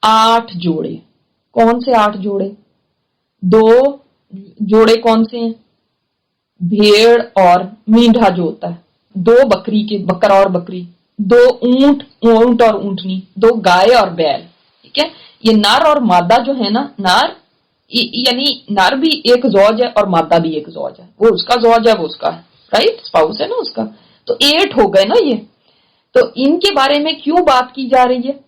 8 जोड़े। कौन से 8 जोड़े? 2 जोड़े कौन से हैं? भेड़ और मींढा जो होता है, 2 बकरी के, बकरा और बकरी, 2 ऊंट, ऊंट और ऊंटनी, 2 गाय और बैल। ठीक है, ये नर और मादा जो है ना, नर यानी नर भी एक जौज है और मादा भी एक जौज है, वो उसका जौज है, वो उसका राइट स्पाउस है ना उसका। तो 8 हो गए ना ये। तो इनके बारे में क्यों बात की जा रही है?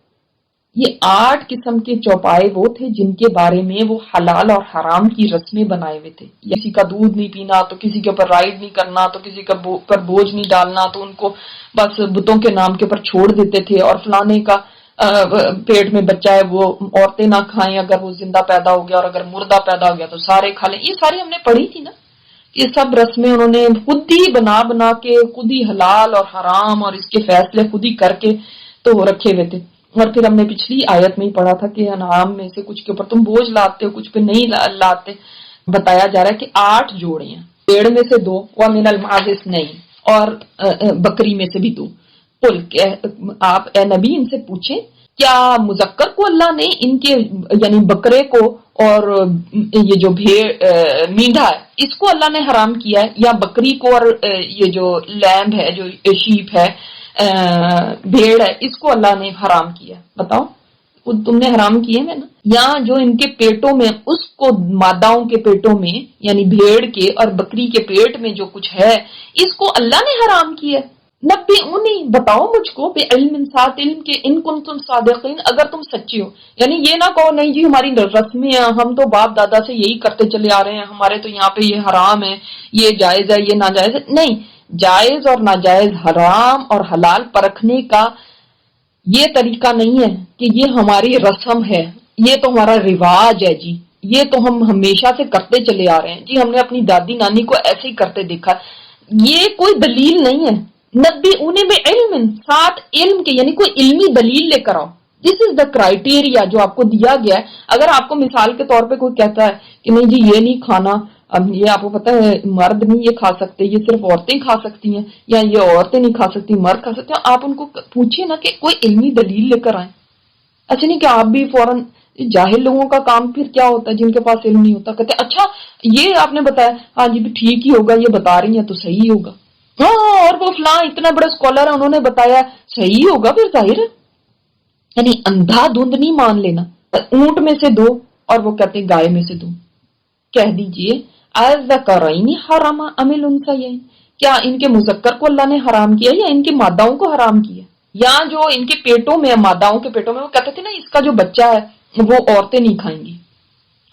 ये 8 किस्म के चौपाए वो थे जिनके बारे में वो हलाल और हराम की रस्में बनाए हुए थे। किसी का दूध नहीं पीना, तो किसी के ऊपर राइड नहीं करना, तो किसी का ऊपर बोझ नहीं डालना, तो उनको बस बुतों के नाम के ऊपर छोड़ देते थे। और फलाने का पेट में बच्चा है वो औरतें ना खाएं अगर वो जिंदा पैदा हो गया, और अगर मुर्दा पैदा हो गया तो सारे खा लें। ये सारी हमने पढ़ी थी ना। ये सब रस्में उन्होंने खुद ही बना बना के, खुद ही हलाल और हराम और इसके फैसले खुद ही करके तो रखे हुए थे। और फिर हमने पिछली आयत में ही पढ़ा था कि अनाम में से कुछ के ऊपर तुम बोझ लाते हो, कुछ पे नहीं लाते। बताया जा रहा है कि 8 जोड़े हैं, भेड़ में से 2, व मिनल माजिस नहीं, और बकरी में से भी 2। कुल आप ए नबी इनसे पूछें, क्या मुजक्कर को अल्लाह ने इनके यानी बकरे को और ये जो भेड़ मींढा है इसको अल्लाह ने हराम किया है, या बकरी को और ये जो लैम्ब है, जो शीप है, भेड़ है, इसको अल्लाह ने हराम किया? बताओ, तुमने हराम किए है ना? या जो इनके पेटों में, उसको मादाओं के पेटों में यानी भेड़ के और बकरी के पेट में जो कुछ है इसको अल्लाह ने हराम किया। नब्बी उन्हीं, बताओ मुझको, बे इल्म साथ इल्म के, इन कुंतुम सादिकीन, अगर तुम सच्चे हो। यानी ये ना कहो नहीं जी हमारी रस्में हैं, हम तो बाप दादा से यही करते चले आ रहे हैं, हमारे तो यहाँ पे ये हराम है, ये जायज है, ये नाजायज है। नहीं, जायज और नाजायज, हराम और हलाल परखने का ये तरीका नहीं है कि ये हमारी रस्म है, ये तो हमारा रिवाज है जी, ये तो हम हमेशा से करते चले आ रहे हैं जी, हमने अपनी दादी नानी को ऐसे ही करते देखा। ये कोई दलील नहीं है। नब्बी उन्हें में इल्म, साथ इल्म के, यानी कोई इल्मी दलील लेकर आओ। दिस इज द क्राइटेरिया जो आपको दिया गया है। अगर आपको मिसाल के तौर पे कोई कहता है कि नहीं जी ये नहीं खाना, अब ये आपको पता है मर्द नहीं ये खा सकते, ये सिर्फ औरतें खा सकती हैं, या ये औरतें नहीं खा सकती मर्द खा सकते हैं, आप उनको पूछिए ना कि कोई इल्मी दलील लेकर आए। अच्छा नहीं कि आप भी फौरन, जाहिल लोगों का काम फिर क्या होता है जिनके पास इल्म नहीं होता, कहते अच्छा ये आपने बताया, हाँ जी भी ठीक ही होगा, ये बता रही है तो सही होगा। हाँ, और वो फलां इतना बड़ा स्कॉलर है, उन्होंने बताया सही होगा, फिर जाहिर है। यानी अंधाधुंध नहीं मान लेना। ऊंट में से 2 और वो कहते हैं गाय में से 2। कह दीजिए अज़करैनी हरमा अमिल उनसयैन, क्या इनके मुज़क्कर को अल्लाह ने हराम किया या इनके मादाओं को हराम किया? या जो इनके पेटों में, मादाओं के पेटों में, वो कहते थे ना इसका जो बच्चा है वो औरतें नहीं खाएंगी,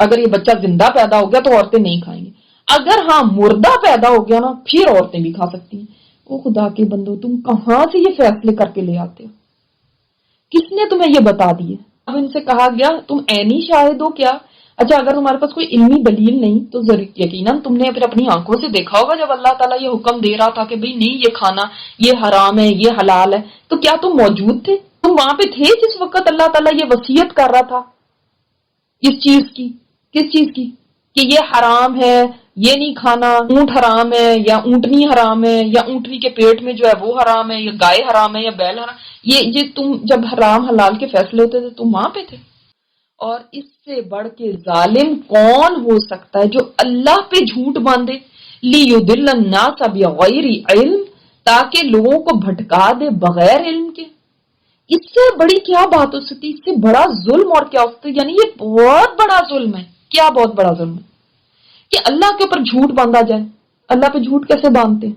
अगर ये बच्चा जिंदा पैदा हो गया तो औरतें नहीं खाएंगी, अगर हाँ मुर्दा पैदा हो गया ना फिर औरतें भी खा सकती हैं। ओ खुदा के बंदो, तुम कहां से ये फैसले करके ले आते हो? किसने तुम्हें ये बता दिए? अब इनसे कहा गया तुम ऐनी शाहिद हो क्या? अच्छा, अगर तुम्हारे पास कोई इल्मी दलील नहीं तो जरूर यकीनन तुमने फिर अपनी आंखों से देखा होगा जब अल्लाह ताला ये हुक्म दे रहा था कि भाई नहीं ये खाना, ये हराम है, ये हलाल है, तो क्या तुम मौजूद थे? तुम वहां पे थे जिस वक्त अल्लाह ताला ये वसीयत कर रहा था इस चीज की? किस चीज की? कि ये हराम है, ये नहीं खाना, ऊंट हराम है या ऊंटनी हराम है, या ऊंटनी के पेट में जो है वो हराम है, या गाय हराम है, या बैल हराम। ये तुम जब हराम हलाल के फैसले होते थे तुम वहां पे थे। और इससे बढ़ के जालिम कौन हो सकता है जो अल्लाह पे झूठ बांधे, लियुदिल्लन नास बिगैरि इल्म, ताकि लोगों को भटका दे बगैर इल्म के। इससे बड़ी क्या बात हो सकती, इससे बड़ा जुल्म और क्या हो सकता है? यानी ये बहुत बड़ा जुल्म है। क्या बहुत बड़ा जुल्म है कि अल्लाह के ऊपर झूठ बांधा जाए। अल्लाह पे झूठ कैसे बांधते हैं?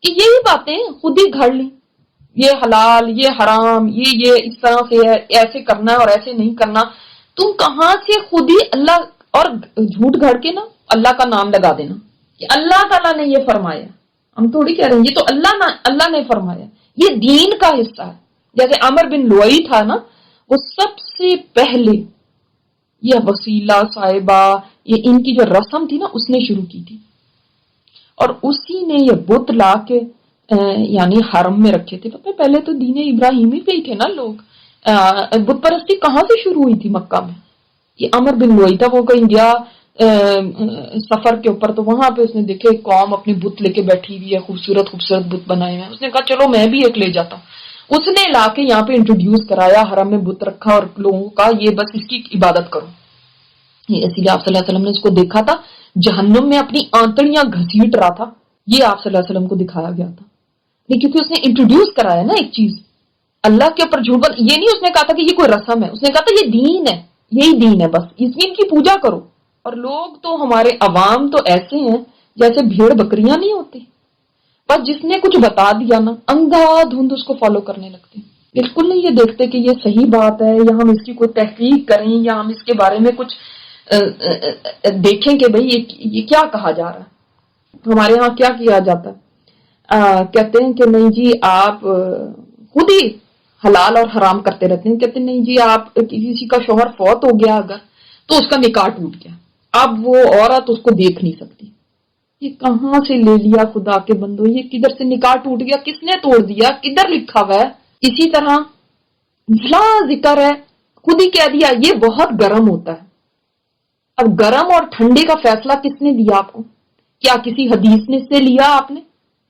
कि यही बातें खुद ही घड़ ली, ये हलाल, ये हराम, ये इस तरह से है, ऐसे करना है और ऐसे नहीं करना। तुम कहां से खुद ही अल्लाह और झूठ घड़ के ना अल्लाह का नाम लगा देना कि अल्लाह ताला ने ये फरमाया। हम थोड़ी कह रहे हैं ये तो अल्लाह ने फरमाया, ये दीन का हिस्सा है। जैसे अमर बिन लुई था ना, वो सबसे पहले ये वसीला साहिबा, ये इनकी जो रस्म थी ना उसने शुरू की थी, और उसी ने ये बुत ला के यानी हरम में रखे थे। पता है पहले तो दीन इब्राहिमी पे ही थे ना लोग। बुत परस्ती कहाँ से शुरू हुई थी? मक्का में। ये अमर बिन लुई था, वो कहीं गया सफर के ऊपर, तो वहां पे उसने देखे कौम अपनी बुत लेके बैठी हुई है, खूबसूरत खूबसूरत बुत बनाए हुए हैं। उसने कहा चलो मैं भी एक ले जाता हूँ। उसने ला के यहाँ पे इंट्रोड्यूस कराया, हरम में बुत रखा और लोगों का ये बस इसकी इबादत करो। इसीलिए आप सल्लल्लाहु अलैहि वसल्लम ने इसको देखा था जहन्नुम में अपनी आंतड़ियां घसीट रहा था, ये आप सल्लल्लाहु अलैहि वसल्लम को दिखाया गया था। नहीं, क्योंकि उसने इंट्रोड्यूस कराया ना एक चीज, अल्लाह के ऊपर झूठ बोल, ये नहीं उसने कहा था कि ये कोई रस्म है, उसने कहा था ये दीन है, यही दीन है, बस इनकी पूजा करो। और लोग तो हमारे अवाम तो ऐसे हैं जैसे भेड़ बकरियां नहीं होती, बस जिसने कुछ बता दिया ना अंधाधुंध उसको फॉलो करने लगते हैं। बिल्कुल नहीं ये देखते कि ये सही बात है या हम इसकी कोई तहकीक करें या हम इसके बारे में कुछ देखें कि भाई ये क्या कहा जा रहा है। हमारे यहाँ क्या किया जाता है, कहते हैं कि नहीं जी आप खुद ही हलाल और हराम करते रहते हैं। कहते हैं नहीं जी आप किसी का शौहर फौत हो गया अगर तो उसका निकाह टूट गया, अब वो औरत उसको देख नहीं सकती। ये कहां से ले लिया खुदा के बंदो, ये किधर से निकाह टूट गया, किसने तोड़ दिया, किधर लिखा हुआ है। इसी तरह जिक्र है, खुद ही कह दिया ये बहुत गर्म होता है। अब गर्म और ठंडे का फैसला किसने दिया आपको? क्या किसी हदीस ने से लिया आपने?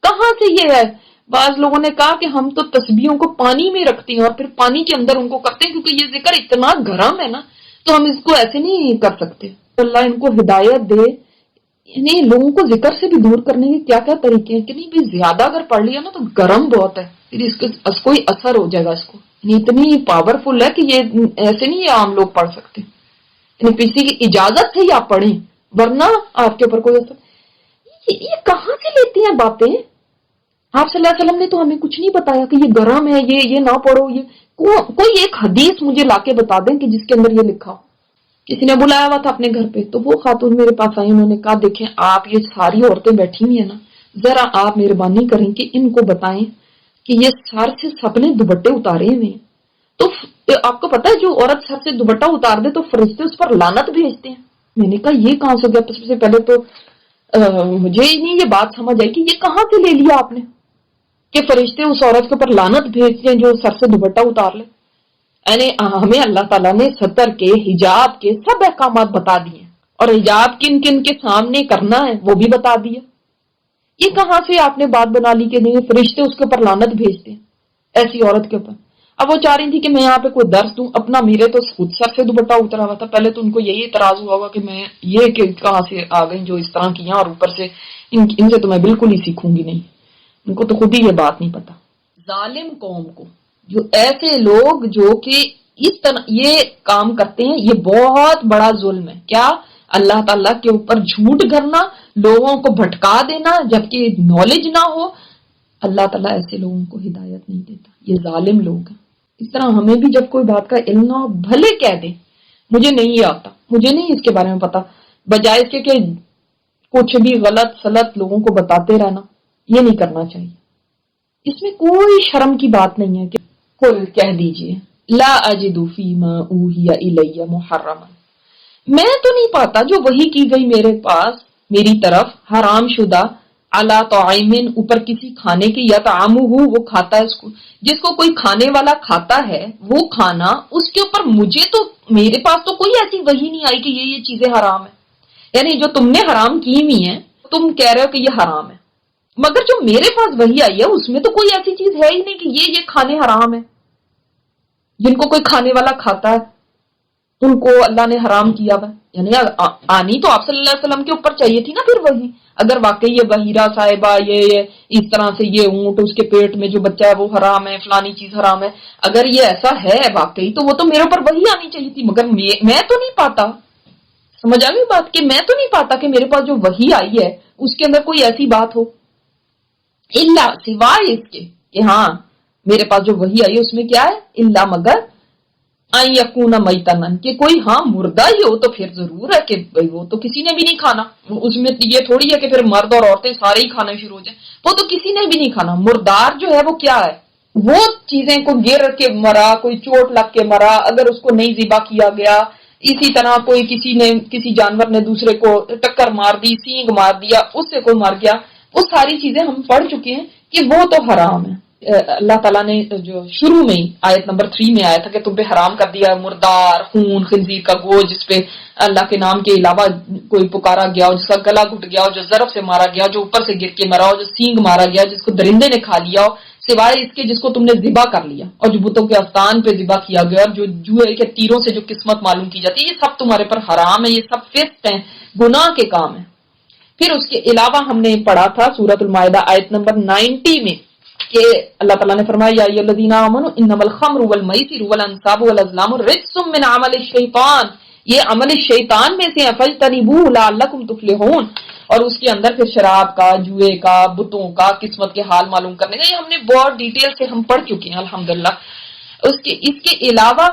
कहां से ये है? बाज लोगों ने कहा कि हम तो तस्बीहों को पानी में रखते हैं और फिर पानी के अंदर उनको करते हैं, क्योंकि ये जिक्र इतना गर्म है ना, तो हम इसको ऐसे नहीं कर सकते। अल्लाह इनको हिदायत दे, यानी लोगों को जिक्र से भी दूर करने के क्या क्या तरीके हैं कि नहीं भाई ज्यादा अगर पढ़ लिया ना तो गर्म बहुत है, फिर इसके कोई असर हो जाएगा इसको। इतनी पावरफुल है कि ये ऐसे नहीं आम लोग पढ़ सकते, किसी की इजाजत से ही आप पढ़ें, वरना आपके ऊपर कोई असर। ये कहां से लेती हैं बातें? आप सल्लल्लाहु अलैहि वसल्लम ने तो हमें कुछ नहीं बताया कि ये गर्म है, ये ना पढ़ो। ये कोई एक हदीस मुझे लाके बता दें कि जिसके अंदर ये लिखा हो। किसी ने बुलाया हुआ था अपने घर पे, तो वो खातून मेरे पास आई, उन्होंने कहा देखें आप ये सारी औरतें बैठी हुई है ना, जरा आप मेहरबानी करें कि इनको बताएं कि ये सर से सबने दुपट्टे उतारे हुए हैं। तो आपको पता है जो औरत सर से दुपट्टा उतार दे तो फरिश्ते उस पर लानत भेजते हैं। मैंने कहा ये कहां से गया? तो सबसे पहले तो मुझे ही नहीं ये बात समझ आई कि ये कहां से ले लिया आपने कि फरिश्ते उस औरत के ऊपर लानत भेजते हैं जो सर से दुपट्टा उतार ले। यानी हमें अल्लाह ताला ने सतर के, हिजाब के सब अहकामात बता दिए और हिजाब किन किन के सामने करना है वो भी बता दिया। ये कहां से आपने बात बना ली कि नहीं फरिश्ते उसके ऊपर लानत भेजते हैं ऐसी औरत के ऊपर। अब वो चाह रही थी कि मैं यहाँ पे कोई दर्श दूं अपना, मेरे तो खुद सर से दुपट्टा उतरा हुआ था। पहले तो उनको यही इतराज हुआ होगा कि मैं ये कहां से आ गई जो इस तरह की, और ऊपर से इनसे तो मैं बिल्कुल ही सीखूंगी नहीं, इनको तो खुद ही ये बात नहीं पता। जालिम कौम को, जो ऐसे लोग जो कि इस तरह ये काम करते हैं, ये बहुत बड़ा जुल्म है। क्या? अल्लाह ताला के ऊपर झूठ करना, लोगों को भटका देना जबकि नॉलेज ना हो। अल्लाह ताला ऐसे लोगों को हिदायत नहीं देता, ये जालिम लोग हैं। इस तरह हमें भी जब कोई बात का इल्म ना हो, भले कह दे मुझे नहीं आता, मुझे नहीं इसके बारे में पता, बजाय इसके कि कुछ भी गलत सलत लोगों को बताते रहना, ये नहीं करना चाहिए। इसमें कोई शर्म की बात नहीं है कि कुल कह दीजिए ला अजिदु फीमा ऊहिया इलैया मुहर्रमन, मैं तो नहीं पाता जो वही की गई मेरे पास मेरी तरफ हराम शुदा अला तौइमिन, ऊपर किसी खाने की, या तामुहु वो खाता है उसको, जिसको कोई खाने वाला खाता है वो खाना, उसके ऊपर मुझे तो मेरे पास तो कोई ऐसी वही नहीं आई कि ये चीजें हराम है। यानी जो तुमने हराम की हुई है तुम कह रहे हो कि ये हराम है, मगर जो मेरे पास वही आई है उसमें तो कोई ऐसी चीज है ही नहीं कि ये खाने हराम है। जिनको कोई खाने वाला खाता है उनको अल्लाह ने हराम किया हुआ। यानी आनी तो आप सल्लल्लाहु अलैहि वसल्लम के ऊपर चाहिए थी ना फिर वही, अगर वाकई ये बहीरा साहिबा ये इस तरह से ये ऊंट उसके पेट में जो बच्चा है वो हराम है, फलानी चीज हराम है, अगर ये ऐसा है वाकई तो वो तो मेरे ऊपर वही आनी चाहिए थी, मगर मैं तो नहीं पाता। समझ आ गई बात कि मैं तो नहीं पाता कि मेरे पास जो वही आई है उसके अंदर कोई ऐसी बात हो, इल्ला सिवाय इसके कि हाँ मेरे पास जो वही आई है उसमें क्या है, इल्ला मगर आई यकूना मैतनन, कि कोई हाँ मुर्दा ही हो तो फिर जरूर है कि भाई वो तो किसी ने भी नहीं खाना, उसमें ये थोड़ी है कि फिर मर्द और औरतें सारे ही खाने शुरू हो जाए, वो तो किसी ने भी नहीं खाना। मुर्दार जो है वो क्या है, वो चीजें को गिर के मरा, कोई चोट लग के मरा, अगर उसको नहीं जिबा किया गया, इसी तरह कोई किसी जानवर ने दूसरे को टक्कर मार दी, सींग मार दिया, उससे कोई मर गया, वो सारी चीजें हम पढ़ चुके हैं कि वो तो हराम है। अल्लाह ताला ने जो शुरू में ही आयत नंबर 3 में आया था कि तुम पे हराम कर दिया मुर्दार, खून, खंजीर का गोश्त, जिसपे अल्लाह के नाम के अलावा कोई पुकारा गया हो, जिसका गला घुट गया हो, जो जरफ से मारा गया हो, जो ऊपर से गिर के मरा हो, जो सींग मारा गया, जिसको दरिंदे ने खा लिया हो, سوائے اس کے جس کو تم نے ذبح کر لیا اور جو بتوں کے آستان پہ ذبح کیا گیا اور جو جوئے کے تیروں سے جو قسمت معلوم کی جاتی ہے، یہ سب تمہارے پر حرام ہے، یہ سب فسق ہیں، گناہ کے کام ہیں۔ پھر اس کے علاوہ ہم نے پڑھا تھا سورۃ المائدہ آیت نمبر 90 میں کہ اللہ تعالیٰ نے فرمایا یا ایھا الذین آمنوا انما الخمر والمیسر والانصاب والازلام رجس من عمل الشیطان، یہ عمل شیطان میں سے فاجتنبوہ لعلکم تفلحون، اور اس کے اندر پھر شراب کا، جوئے کا، بتوں کا، قسمت کے حال معلوم کرنے کا، یہ ہم نے بہت ڈیٹیل سے ہم پڑھ چکے ہیں الحمدللہ۔ اس کے علاوہ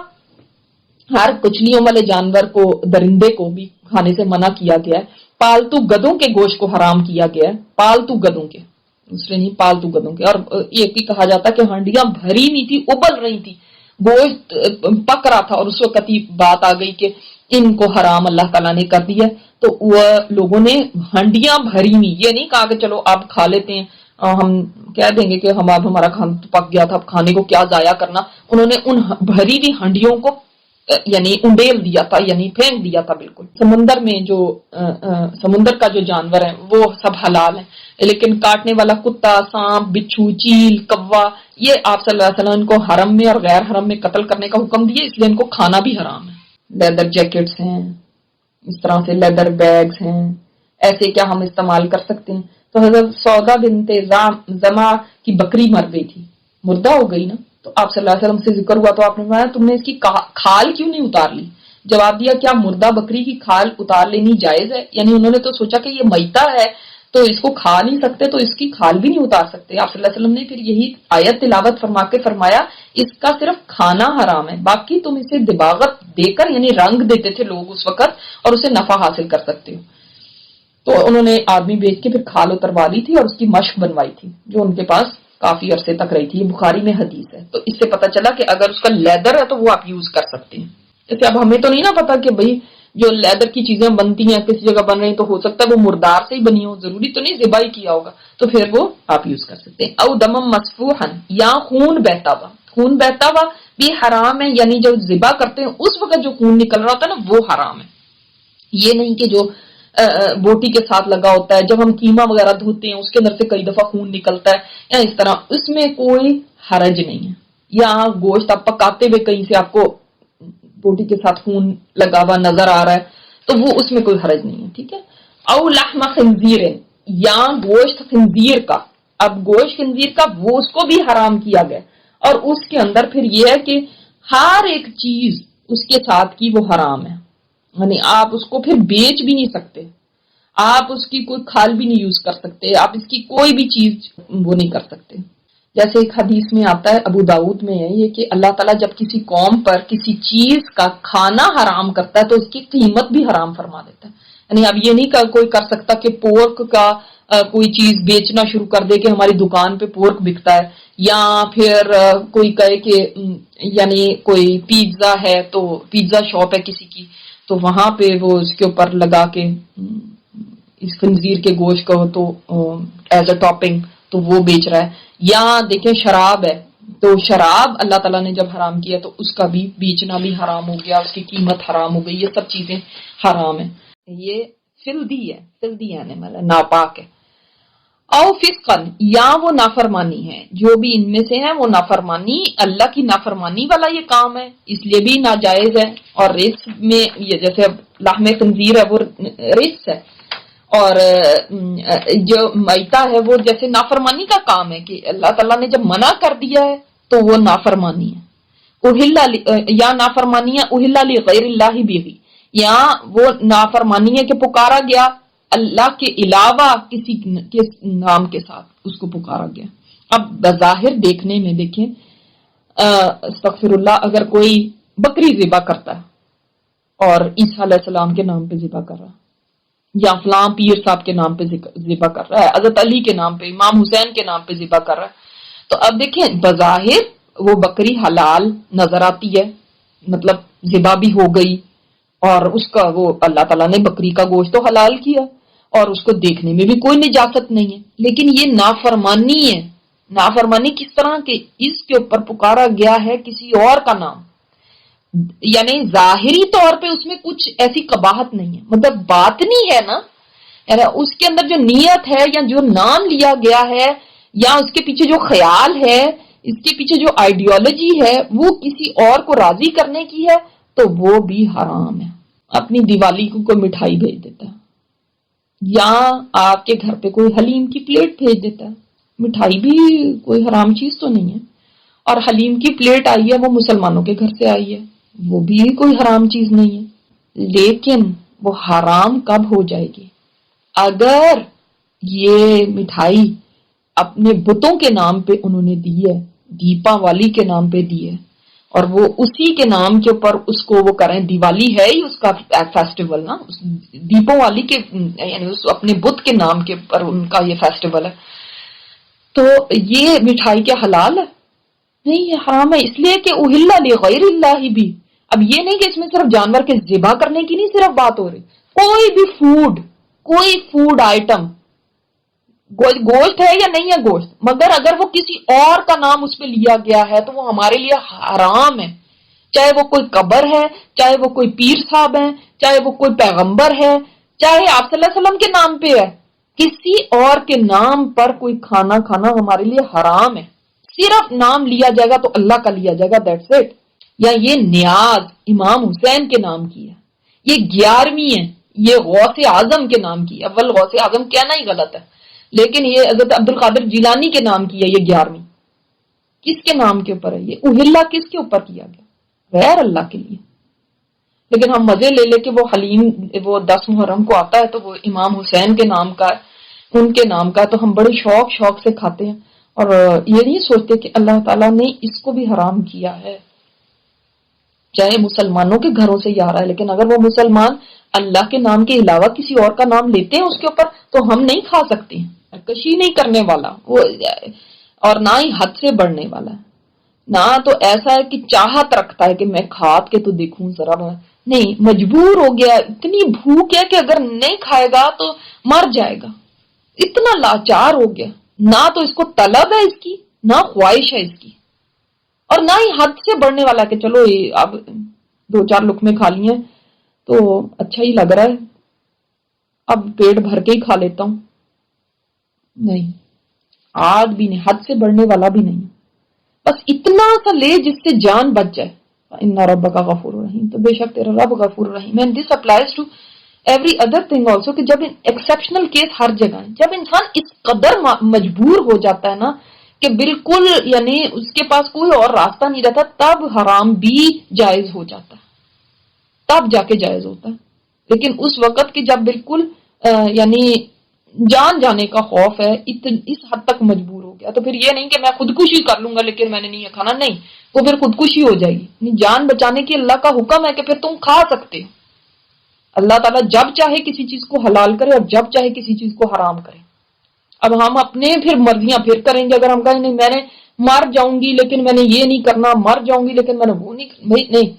ہر کچلیوں والے جانور کو، درندے کو بھی کھانے سے منع کیا گیا ہے۔ پالتو گدوں کے گوشت کو حرام کیا گیا ہے، پالتو گدوں کے، دوسرے نہیں، پالتو گدوں کے۔ اور یہ بھی کہا جاتا ہے کہ ہانڈیاں بھری نہیں تھی، ابل رہی تھی، گوشت پک رہا تھا، اور اس وقت یہ بات آ گئی کہ ان کو حرام اللہ تعالیٰ نے کر دیا، تو وہ لوگوں نے ہانڈیاں بھری ہوئی، یہ نہیں کہا کہ چلو آپ کھا لیتے ہیں، ہم کہہ دیں گے کہ ہمارا کھانا تو پک گیا تھا، اب کھانے کو کیا ضائع کرنا۔ انہوں نے ان بھری ہوئی ہانڈیوں کو یعنی انڈیل دیا تھا، یعنی پھینک دیا تھا بالکل۔ سمندر میں جو سمندر کا جو جانور ہے وہ سب حلال ہے، لیکن کاٹنے والا کتا، سانپ، بچھو، چیل، کوا، یہ آپ صلی اللہ علیہ وسلم کو حرم میں اور غیر حرم میں قتل کرنے کا حکم دیا، اس لیے ان کو کھانا بھی حرام ہے۔ لیدر جیکٹس ہیں، اس طرح سے لیدر بیگز ہیں، ایسے کیا ہم استعمال کر سکتے ہیں؟ تو حضرت سودا بنت زمع کی بکری مر گئی تھی، مردہ ہو گئی نا، تو آپ صلی اللہ علیہ وسلم سے ذکر ہوا تو آپ نے فرمایا تم نے اس کی کھال کیوں نہیں اتار لی؟ جواب دیا کیا مردہ بکری کی کھال اتار لینی جائز ہے؟ یعنی انہوں نے تو سوچا کہ یہ میتہ ہے تو اس کو کھا نہیں سکتے، تو اس کی کھال بھی نہیں اتار سکتے۔ آپ صلی اللہ علیہ وسلم نے پھر یہی آیت تلاوت فرما کے فرمایا اس کا صرف کھانا حرام ہے، باقی تم اسے دباغت دے کر، یعنی رنگ دیتے تھے لوگ اس وقت، اور اسے نفع حاصل کر سکتے ہو۔ تو انہوں نے آدمی بیچ کے پھر کھال اتروا لی تھی اور اس کی مشق بنوائی تھی، جو ان کے پاس کافی عرصے تک رہی تھی، یہ بخاری میں حدیث ہے۔ تو اس سے پتہ چلا کہ اگر اس کا لیدر ہے تو وہ آپ یوز کر سکتے ہیں۔ جیسے اب ہمیں تو نہیں نا پتا کہ بھئی جو لیدر کی چیزیں بنتی ہیں کسی جگہ بن رہی ہیں، تو ہو سکتا ہے وہ مردار سے ہی بنی ہو، ضروری تو نہیں ذبح ہی کیا ہوگا، تو پھر وہ آپ یوز کر سکتے ہیں۔ او دم مسفوحا، یا خون بہتا ہوا، خون بہتا ہوا بھی حرام ہے، یعنی جو ذبح کرتے ہیں اس وقت جو خون نکل رہا ہوتا ہے نا وہ حرام ہے، یہ نہیں کہ جو بوٹی کے ساتھ لگا ہوتا ہے، جب ہم قیمہ وغیرہ دھوتے ہیں اس کے اندر سے کئی دفعہ خون نکلتا ہے یا اس طرح، اس میں کوئی حرج نہیں ہے۔ یا گوشت آپ پکاتے ہوئے کہیں سے آپ کو بوٹی کے ساتھ خون لگا ہوا نظر آ رہا ہے تو وہ اس میں کوئی حرج نہیں ہے، ٹھیک ہے۔ او لحم خنزیر، یا گوشت خنزیر کا، اب گوشت خنزیر کا وہ اس کو بھی حرام کیا گیا، اور اس کے اندر پھر یہ ہے کہ ہر ایک چیز اس کے ساتھ کی وہ حرام ہے، یعنی آپ اس کو پھر بیچ بھی نہیں سکتے، آپ اس کی کوئی کھال بھی نہیں یوز کر سکتے، آپ اس کی کوئی بھی چیز وہ نہیں کر سکتے۔ جیسے ایک حدیث میں آتا ہے، ابو داؤد میں ہے یہ، کہ اللہ تعالیٰ جب کسی قوم پر کسی چیز کا کھانا حرام کرتا ہے تو اس کی قیمت بھی حرام فرما دیتا ہے۔ یعنی اب یہ نہیں کہ کوئی کر سکتا کہ پورک کا کوئی چیز بیچنا شروع کر دے کہ ہماری دکان پہ پورک بکتا ہے، یا پھر کوئی کہے کہ یعنی کوئی پیزا ہے تو پیزا شاپ ہے کسی کی تو وہاں پہ وہ اس کے اوپر لگا کے اس خنزیر کے گوشت کو تو ایز اے ٹاپنگ تو وہ بیچ رہا ہے۔ یا دیکھیں شراب ہے تو شراب اللہ تعالیٰ نے جب حرام کیا تو اس کا بھی بیچنا بھی حرام ہو گیا، اس کی قیمت حرام ہو گئی، یہ سب چیزیں حرام ہیں، یہ فلدی ہے، فلدی ہے ناپاک ہے۔ او فسقن، یا وہ نافرمانی ہے، جو بھی ان میں سے ہے وہ نافرمانی، اللہ کی نافرمانی والا یہ کام ہے، اس لیے بھی ناجائز ہے۔ اور رزق میں یہ جیسے لحم خنزیر ہے وہ رزق ہے، اور جو میتہ ہے وہ جیسے نافرمانی کا کام ہے کہ اللہ تعالیٰ نے جب منع کر دیا ہے تو وہ نافرمانی ہے۔ یا نافرمانیاں اہلا لغیر اللہ بھی، یا وہ نافرمانی ہے کہ پکارا گیا اللہ کے علاوہ کسی کے نام کے ساتھ اس کو پکارا گیا۔ اب بظاہر دیکھنے میں دیکھیں استغفر اللہ، اگر کوئی بکری ذبح کرتا ہے اور عیسیٰ علیہ السلام کے نام پہ ذبح کر رہا ہے، یا فلاں پیر صاحب کے نام پہ ذبح کر رہا ہے، حضرت علی کے نام پہ، امام حسین کے نام پہ ذبح کر رہا ہے، تو اب دیکھیں بظاہر وہ بکری حلال نظر آتی ہے، مطلب ذبح بھی ہو گئی، اور اس کا وہ اللہ تعالیٰ نے بکری کا گوشت تو حلال کیا اور اس کو دیکھنے میں بھی کوئی نجاست نہیں ہے، لیکن یہ نافرمانی ہے۔ نافرمانی کس طرح کہ اس کے اوپر پکارا گیا ہے کسی اور کا نام، یعنی ظاہری طور پہ اس میں کچھ ایسی قباحت نہیں ہے، مطلب باطنی ہے نا، یعنی اس کے اندر جو نیت ہے یا جو نام لیا گیا ہے یا اس کے پیچھے جو خیال ہے، اس کے پیچھے جو آئیڈیالوجی ہے وہ کسی اور کو راضی کرنے کی ہے تو وہ بھی حرام ہے۔ اپنی دیوالی کو کوئی مٹھائی بھیج دیتا ہے، یا آپ کے گھر پہ کوئی حلیم کی پلیٹ بھیج دیتا ہے، مٹھائی بھی کوئی حرام چیز تو نہیں ہے، اور حلیم کی پلیٹ آئی ہے وہ مسلمانوں کے گھر سے آئی ہے، وہ بھی کوئی حرام چیز نہیں ہے۔ لیکن وہ حرام کب ہو جائے گی؟ اگر یہ مٹھائی اپنے بتوں کے نام پہ انہوں نے دی ہے، دیپا والی کے نام پہ دی ہے، اور وہ اسی کے نام کے اوپر اس کو وہ کریں، دیوالی ہے ہی اس کا فیسٹیول نا، دیپوں والی کے یعنی اس اپنے بت کے نام کے اوپر ان کا یہ فیسٹیول ہے، تو یہ مٹھائی کیا حلال ہے؟ نہیں، یہ حرام ہے، اس لیے کہ اہل لغیر اللہ بھی۔ اب یہ نہیں کہ اس میں صرف جانور کے ذبح کرنے کی نہیں صرف بات ہو رہی، کوئی فوڈ آئٹم، گوشت ہے یا نہیں ہے گوشت، مگر اگر وہ کسی اور کا نام اس پہ لیا گیا ہے تو وہ ہمارے لیے حرام ہے، چاہے وہ کوئی قبر ہے، چاہے وہ کوئی پیر صاحب ہے، چاہے وہ کوئی پیغمبر ہے، چاہے آپ صلی اللہ علیہ وسلم کے نام پہ ہے، کسی اور کے نام پر کوئی کھانا کھانا ہمارے لیے حرام ہے۔ صرف نام لیا جائے گا تو اللہ کا لیا جائے گا، دیٹس اٹ۔ یا یہ نیاز امام حسین کے نام کی ہے، یہ 11ویں ہے، یہ غوث اعظم کے نام کی ہے، اول غوث اعظم کہنا ہی غلط ہے، لیکن یہ حضرت عبد القادر جیلانی کے نام کی ہے، یہ 11ویں کس کے نام کے اوپر ہے؟ یہ اہلا کس کے اوپر کیا گیا؟ غیر اللہ کے لیے۔ لیکن ہم مزے لے لے کے وہ حلیم وہ 10 محرم کو آتا ہے تو وہ امام حسین کے نام کا ہے، ان کے نام کا ہے، تو ہم بڑے شوق سے کھاتے ہیں اور یہ نہیں سوچتے کہ اللہ تعالیٰ نے اس کو بھی حرام کیا ہے، چاہے مسلمانوں کے گھروں سے ہی آ رہا ہے، لیکن اگر وہ مسلمان اللہ کے نام کے علاوہ کسی اور کا نام لیتے ہیں اس کے اوپر تو ہم نہیں کھا سکتے ہیں، کشی نہیں کرنے والا وہ، اور نہ ہی حد سے بڑھنے والا ہے، نہ تو ایسا ہے کہ چاہت رکھتا ہے کہ میں کھاد کے تو دیکھوں ذرا، نہیں، مجبور ہو گیا، اتنی بھوک ہے کہ اگر نہیں کھائے گا تو مر جائے گا، اتنا لاچار ہو گیا، نہ تو اس کو طلب ہے اس کی، نہ خواہش ہے اس کی، اور نہ ہی حد سے بڑھنے والا کہ چلو اب 2-4 لقمے کھا لیے تو اچھا ہی لگ رہا ہے، اب پیٹ بھر کے ہی کھا لیتا ہوں، نہیں، آج بھی نہیں، حد سے بڑھنے والا بھی نہیں، بس اتنا سا لے جس سے جان بچ جائے۔ ان ربک غفور رحیم، تو بے شک تیرا رب غفور رحیم ہے۔ This applies to every other thing also, کہ جب ایکسیپشنل کیس ہر جگہ ہے، جب انسان اس قدر مجبور ہو جاتا ہے نا کہ بالکل یعنی اس کے پاس کوئی اور راستہ نہیں رہتا، تب حرام بھی جائز ہو جاتا ہے، تب جا کے جائز ہوتا ہے، لیکن اس وقت کہ جب بالکل یعنی جان جانے کا خوف ہے، اس حد تک مجبور ہو گیا، تو پھر یہ نہیں کہ میں خودکشی کر لوں گا لیکن میں نے نہیں یہ کھانا، نہیں، وہ پھر خودکشی ہو جائے گی۔ جان بچانے کی اللہ کا حکم ہے کہ پھر تم کھا سکتے ہو، اللہ تعالیٰ جب چاہے کسی چیز کو حلال کرے اور جب چاہے کسی چیز کو حرام کرے۔ اب ہم اپنے پھر مرضیاں پھر کریں گے، اگر ہم کہیں نہیں میں نے مر جاؤں گی لیکن میں نے یہ نہیں کرنا، مر جاؤں گی لیکن میں نے وہ نہیں، نہیں،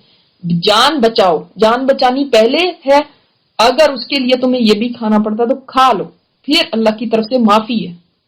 جان بچاؤ، جان بچانی پہلے ہے، اگر اس کے لیے تمہیں یہ بھی کھانا پڑتا تو کھا لو، پھر اللہ کی طرف سے معافی ہے۔